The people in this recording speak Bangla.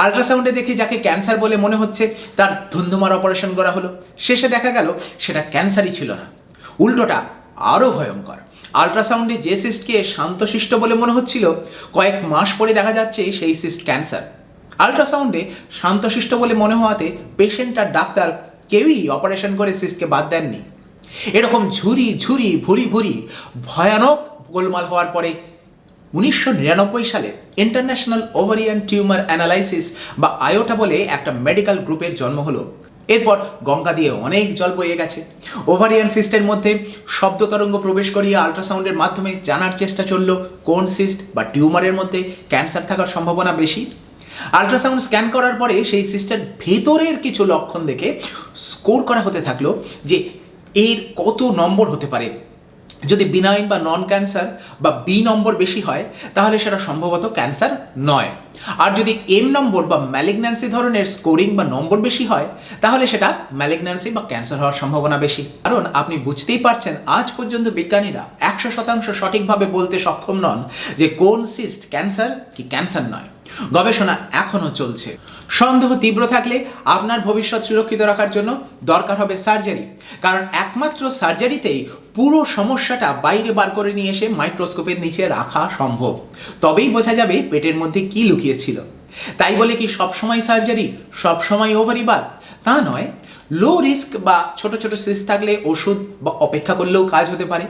আল্ট্রাসাউন্ডে দেখে যাকে ক্যান্সার বলে মনে হচ্ছে তার ধুন্ধুমার অপারেশন করা হলো, শেষে দেখা গেল সেটা ক্যান্সারই ছিল না, উল্টোটা আরও ভয়ঙ্কর। আল্ট্রাসাউন্ডে যে সিস্টকে শান্তশিষ্ট বলে মনে হচ্ছিল, কয়েক মাস পরে দেখা যাচ্ছে সেই সিস্ট ক্যান্সার। আল্ট্রাসাউন্ডে শান্তশিষ্ট বলে মনে হওয়াতে পেশেন্ট আর ডাক্তার কেউই অপারেশন করে সিস্টকে বাদ দেননি। এরকম ঝুরি ঝুরি ভুরি ভুরি ভয়ানক গোলমাল হওয়ার পরে 1999 সালে ইন্টারন্যাশনাল ওভারিয়ান টিউমার অ্যানালাইসিস বা আয়োটা বলে একটা মেডিকেল গ্রুপের জন্ম হলো। এরপর গঙ্গা দিয়ে অনেক জল বয়ে গেছে। ওভারিয়ান সিস্টের মধ্যে শব্দ তরঙ্গ প্রবেশ করিয়ে আল্ট্রাসাউন্ডের মাধ্যমে জানার চেষ্টা চলল কোন সিস্ট বা টিউমারের মধ্যে ক্যান্সার থাকার সম্ভাবনা বেশি। আল্ট্রাসাউন্ড স্ক্যান করার পরে সেই সিস্টের ভেতরের কিছু লক্ষণ দেখে স্কোর করা হতে থাকলো যে এর কত নম্বর হতে পারে। যদি বিনাইন বা নন ক্যান্সার বা বি নম্বর বেশি হয় তাহলে সেটা সম্ভবত ক্যান্সার নয়, আর যদি এম নম্বর বা ম্যালিগন্যান্সি ধরনের স্কোরিং বা নম্বর বেশি হয় তাহলে সেটা ম্যালিগন্যান্সি বা ক্যান্সার হওয়ার সম্ভাবনা বেশি। কারণ আপনি বুঝতেই পারছেন আজ পর্যন্ত বিজ্ঞানীরা 100% সঠিকভাবে বলতে সক্ষম নন যে কোন সিস্ট ক্যান্সার কি ক্যান্সার নয়। গবেষণা এখনো চলছে। সন্দেহ তীব্র থাকলে আপনার ভবিষ্যৎ সুরক্ষিত রাখার জন্য দরকার হবে সার্জারি, কারণ একমাত্র সার্জারিতেই পুরো সমস্যাটা বাইরে বার করে নিয়ে এসে মাইক্রোস্কোপের নিচে রাখা সম্ভব। তবেই বোঝা যাবে পেটের মধ্যে কি লুকিয়েছিল। তাই বলে কি সবসময় সার্জারি, সবসময় ওভারি বাদ? তা নয়। লো রিস্ক বা ছোট ছোট সিস্ট থাকলে ওষুধ বা অপেক্ষা করলেও কাজ হতে পারে।